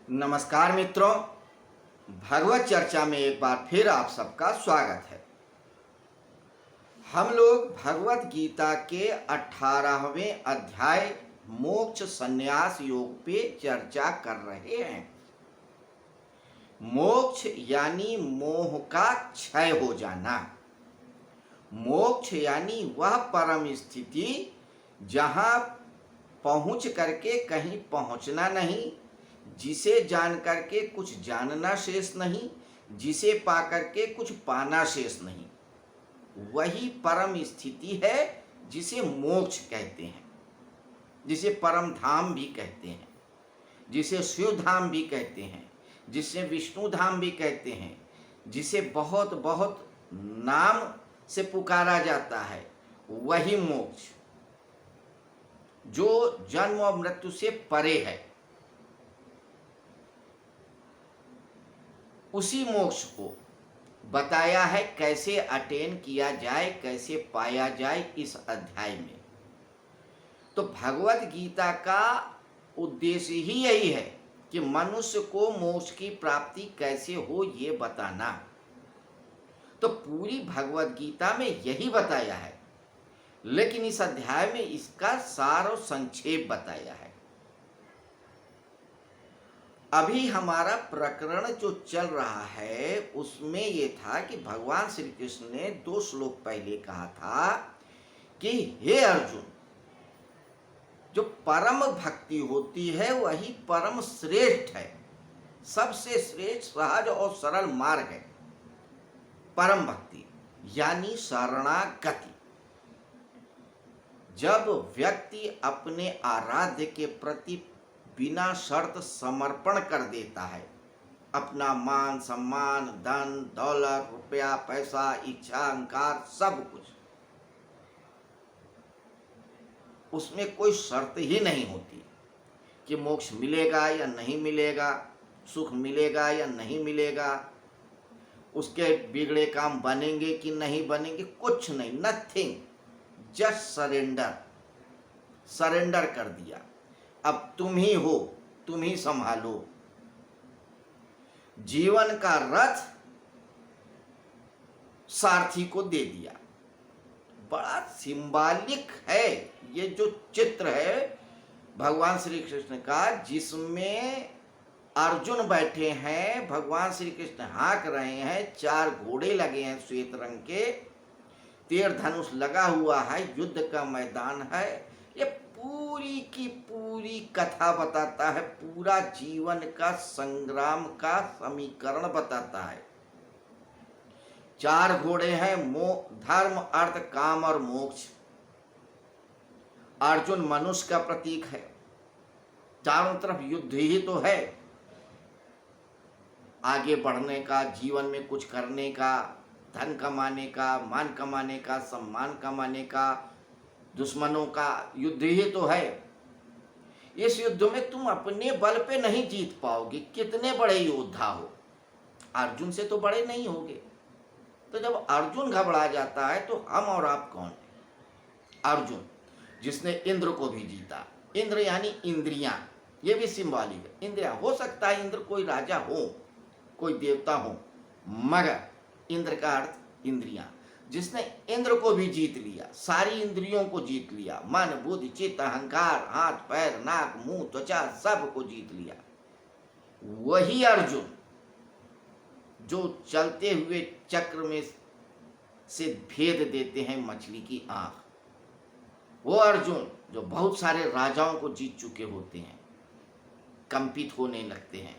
नमस्कार मित्रों, भगवत चर्चा में एक बार फिर आप सबका स्वागत है। हम लोग भगवत गीता के 18वें अध्याय मोक्ष संन्यास योग पे चर्चा कर रहे हैं। मोक्ष यानी मोह का क्षय हो जाना। मोक्ष यानी वह परम स्थिति जहाँ पहुँच करके कहीं पहुँचना नहीं, जिसे जान करके कुछ जानना शेष नहीं, जिसे पा करके कुछ पाना शेष नहीं, वही परम स्थिति है जिसे मोक्ष कहते हैं, जिसे परम धाम भी कहते हैं, जिसे शिव धाम भी कहते हैं, जिसे विष्णु धाम भी कहते हैं, जिसे बहुत बहुत नाम से पुकारा जाता है, वही मोक्ष जो जन्म और मृत्यु से परे है। उसी मोक्ष को बताया है कैसे अटेन किया जाए, कैसे पाया जाए इस अध्याय में। तो भगवत गीता का उद्देश्य ही यही है कि मनुष्य को मोक्ष की प्राप्ति कैसे हो ये बताना। तो पूरी भगवत गीता में यही बताया है, लेकिन इस अध्याय में इसका सार और संक्षेप बताया है। अभी हमारा प्रकरण जो चल रहा है उसमें ये था कि भगवान श्री कृष्ण ने 2 श्लोक पहले कहा था कि हे अर्जुन, जो परम भक्ति होती है वही परम श्रेष्ठ है, सबसे श्रेष्ठ सहज और सरल मार्ग है परम भक्ति, यानी शरणागति। जब व्यक्ति अपने आराध्य के प्रति बिना शर्त समर्पण कर देता है, अपना मान सम्मान, धन दौलत, रुपया पैसा, इच्छा अहंकार सब कुछ, उसमें कोई शर्त ही नहीं होती कि मोक्ष मिलेगा या नहीं मिलेगा, सुख मिलेगा या नहीं मिलेगा, उसके बिगड़े काम बनेंगे कि नहीं बनेंगे, कुछ नहीं, नथिंग, जस्ट सरेंडर कर दिया। अब तुम ही हो, तुम ही संभालो। जीवन का रथ सारथी को दे दिया। बड़ा सिंबॉलिक है ये जो चित्र है भगवान श्री कृष्ण का, जिसमें अर्जुन बैठे हैं, भगवान श्री कृष्ण हाँक रहे हैं, 4 घोड़े लगे हैं श्वेत रंग के, तीर धनुष लगा हुआ है, युद्ध का मैदान है। ये पूरी की पूरी कथा बताता है, पूरा जीवन का संग्राम का समीकरण बताता है। 4 घोड़े हैं, धर्म अर्थ काम और मोक्ष। अर्जुन मनुष्य का प्रतीक है, चारों तरफ युद्ध ही तो है, आगे बढ़ने का, जीवन में कुछ करने का, धन कमाने का, मान कमाने का, सम्मान कमाने का, दुश्मनों का युद्ध ही तो है। इस युद्ध में तुम अपने बल पे नहीं जीत पाओगे, कितने बड़े योद्धा हो, अर्जुन से तो बड़े नहीं होगे। तो जब अर्जुन घबरा जाता है तो हम और आप कौन है? अर्जुन जिसने इंद्र को भी जीता। इंद्र यानी इंद्रियां, ये भी सिंबॉलिक है। इंद्रियां, हो सकता है इंद्र कोई राजा हो, कोई देवता हो, मगर इंद्र का अर्थ इंद्रियां। जिसने इंद्र को भी जीत लिया, सारी इंद्रियों को जीत लिया, मन बुद्धि चित्त अहंकार, हाथ पैर नाक मुंह त्वचा सब को जीत लिया, वही अर्जुन जो चलते हुए चक्र में से भेद देते हैं मछली की आंख, वो अर्जुन जो बहुत सारे राजाओं को जीत चुके होते हैं, कंपित होने लगते हैं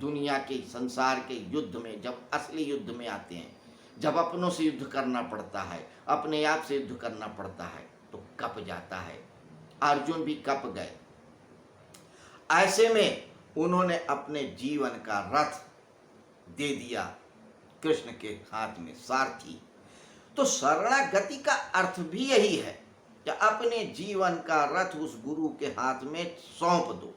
दुनिया के संसार के युद्ध में। जब असली युद्ध में आते हैं, जब अपनों से युद्ध करना पड़ता है, अपने आप से युद्ध करना पड़ता है, तो कप जाता है। अर्जुन भी कप गए। ऐसे में उन्होंने अपने जीवन का रथ दे दिया कृष्ण के हाथ में, सारथी। तो शरणागति का अर्थ भी यही है कि अपने जीवन का रथ उस गुरु के हाथ में सौंप दो।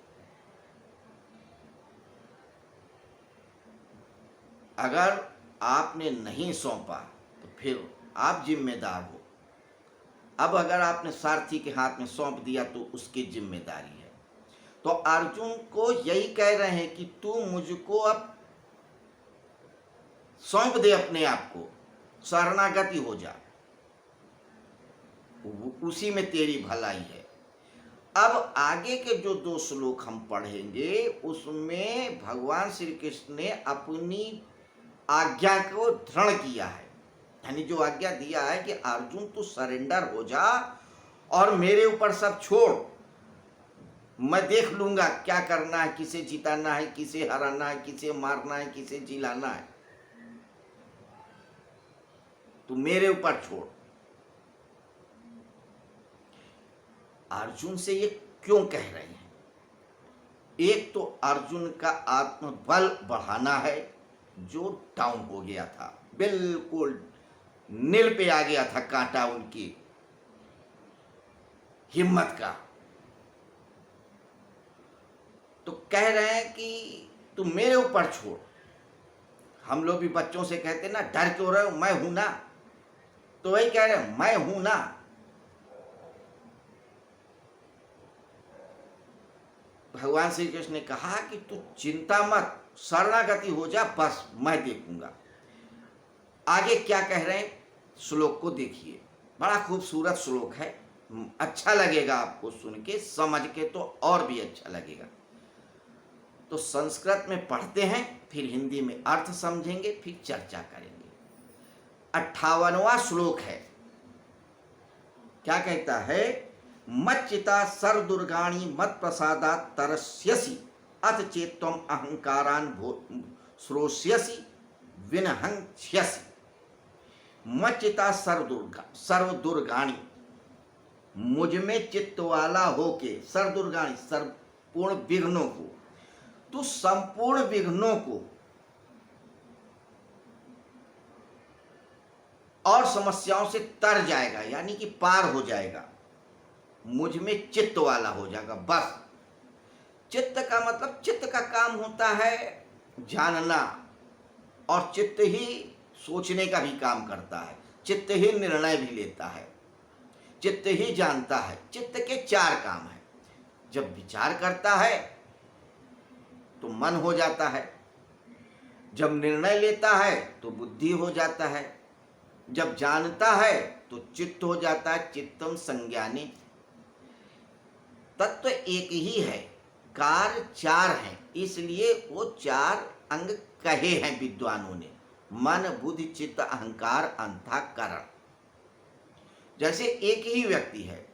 अगर आपने नहीं सौंपा तो फिर आप जिम्मेदार हो। अब अगर आपने सारथी के हाथ में सौंप दिया तो उसकी जिम्मेदारी है। तो अर्जुन को यही कह रहे हैं कि तू मुझको अब सौंप दे अपने आप को, शरणागति हो जा, उसी में तेरी भलाई है। अब आगे के जो 2 श्लोक हम पढ़ेंगे उसमें भगवान श्री कृष्ण ने अपनी आज्ञा को दृढ़ किया है, यानी जो आज्ञा दिया है कि अर्जुन तू सरेंडर हो जा और मेरे ऊपर सब छोड़, मैं देख लूंगा क्या करना है, किसे जिताना है, किसे हराना है, किसे मारना है, किसे जिलाना है, तू मेरे ऊपर छोड़। अर्जुन से ये क्यों कह रहे हैं? एक तो अर्जुन का आत्मबल बढ़ाना है, जो डाउन हो गया था, बिल्कुल नील पे आ गया था कांटा उनकी हिम्मत का। तो कह रहे हैं कि तू मेरे ऊपर छोड़। हम लोग भी बच्चों से कहते ना, डर क्यों रहे हो, मैं हूं ना। तो वही कह रहे हैं, मैं हूं ना। भगवान श्री कृष्ण ने कहा कि तू चिंता मत, शरणागति हो जा, बस मैं देखूंगा। आगे क्या कह रहे हैं श्लोक को देखिए, बड़ा खूबसूरत श्लोक है, अच्छा लगेगा आपको सुन के, समझ के तो और भी अच्छा लगेगा। तो संस्कृत में पढ़ते हैं, फिर हिंदी में अर्थ समझेंगे, फिर चर्चा करेंगे। 58वां श्लोक है, क्या कहता है? मच्चिता सर्वदुर्गाणि मत प्रसादात् तरस्यसि अथ चेत्त्वम् अहंकारान् श्रोष्यसि विनहंस्यसि। मच्चिता सर्वदुर्गाणि, मुझ में चित्त वाला होके, सर्वदुर्गाणि सर्वपूर्ण विघ्नों को, तो संपूर्ण विघ्नों को और समस्याओं से तर जाएगा, यानी कि पार हो जाएगा, मुझ में चित्त वाला हो जाएगा। बस चित्त का मतलब, चित्त का काम होता है जानना, और चित्त ही सोचने का भी काम करता है, चित्त ही निर्णय भी लेता है, चित्त ही जानता है। चित्त के 4 काम हैं। जब विचार करता है तो मन हो जाता है, जब निर्णय लेता है तो बुद्धि हो जाता है, जब जानता है तो चित्त हो जाता है, चित्तम संज्ञाने। तत्व एक ही है, कार्य 4 हैं, इसलिए वो 4 अंग कहे हैं विद्वानों ने, मन बुद्धि चित्त अहंकार अंतःकरण। जैसे एक ही व्यक्ति है,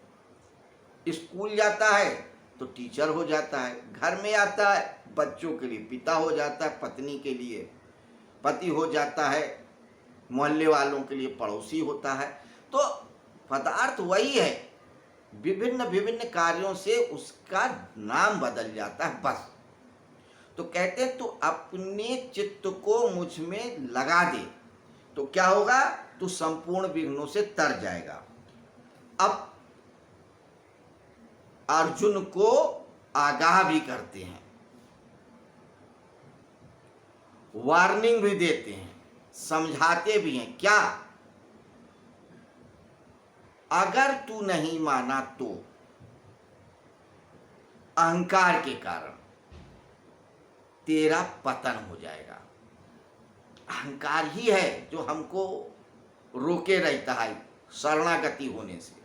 स्कूल जाता है तो टीचर हो जाता है, घर में आता है बच्चों के लिए पिता हो जाता है, पत्नी के लिए पति हो जाता है, मोहल्ले वालों के लिए पड़ोसी होता है। तो पदार्थ वही है, विभिन्न विभिन्न कार्यों से उसका नाम बदल जाता है, बस। तो कहते हैं तू अपने चित्त को मुझ में लगा दे, तो क्या होगा? तू संपूर्ण विघ्नों से तर जाएगा। अब अर्जुन को आगाह भी करते हैं, वार्निंग भी देते हैं, समझाते भी हैं। क्या? अगर तू नहीं माना तो अहंकार के कारण तेरा पतन हो जाएगा। अहंकार ही है जो हमको रोके रहता है शरणागति होने से।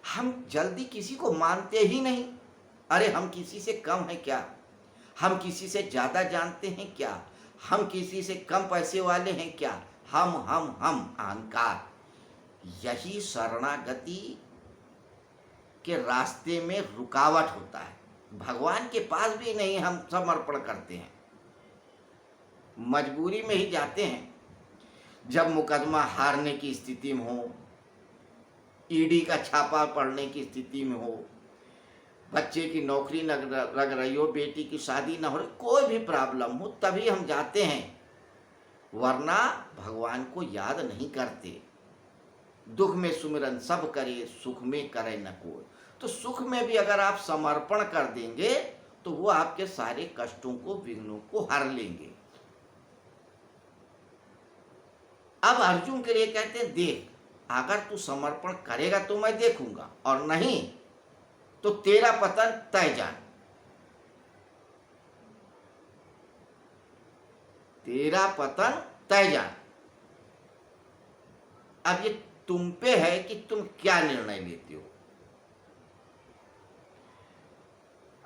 हम जल्दी किसी को मानते ही नहीं। अरे हम किसी से कम है क्या? हम किसी से ज़्यादा जानते हैं क्या? हम किसी से कम पैसे वाले हैं क्या? हम अहंकार, यही शरणागति के रास्ते में रुकावट होता है। भगवान के पास भी नहीं हम समर्पण करते हैं, मजबूरी में ही जाते हैं। जब मुकदमा हारने की स्थिति में हो, ईडी का छापा पड़ने की स्थिति में हो, बच्चे की नौकरी न लग रही हो, बेटी की शादी न हो रही, कोई भी प्रॉब्लम हो, तभी हम जाते हैं, वरना भगवान को याद नहीं करते। दुख में सुमिरन सब करे, सुख में करे न कोई। तो सुख में भी अगर आप समर्पण कर देंगे तो वो आपके सारे कष्टों को, विघ्नों को हर लेंगे। अब अर्जुन के लिए कहते हैं, देख अगर तू समर्पण करेगा तो मैं देखूंगा, और नहीं तो तेरा पतन तय जान। तेरा पतन तय जान। अब ये तुम पे है कि तुम क्या निर्णय लेते हो।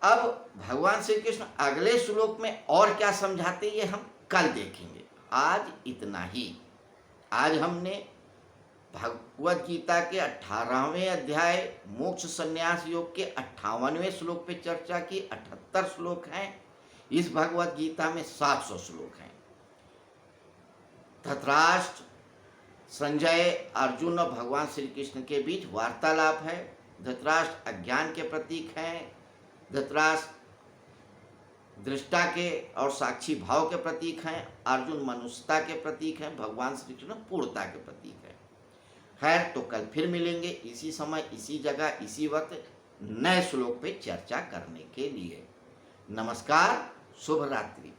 अब भगवान श्री कृष्ण अगले श्लोक में और क्या समझाते ये हम कल देखेंगे। आज इतना ही। आज हमने भगवत गीता के 18वें अध्याय मोक्ष संन्यास योग के 58वें श्लोक पे चर्चा की। 78 श्लोक हैं इस भगवत गीता में, 700 श्लोक हैं। धृतराष्ट्र, संजय, अर्जुन और भगवान श्री कृष्ण के बीच वार्तालाप है। धृतराष्ट्र अज्ञान के प्रतीक हैं, धृतराष्ट्र दृष्टा के और साक्षी भाव के प्रतीक हैं, अर्जुन मनुष्यता के प्रतीक हैं, भगवान श्री कृष्ण पूर्णता के प्रतीक हैं। खैर, तो कल फिर मिलेंगे इसी समय, इसी जगह, इसी वक्त नए श्लोक पे चर्चा करने के लिए। नमस्कार, शुभ रात्रि।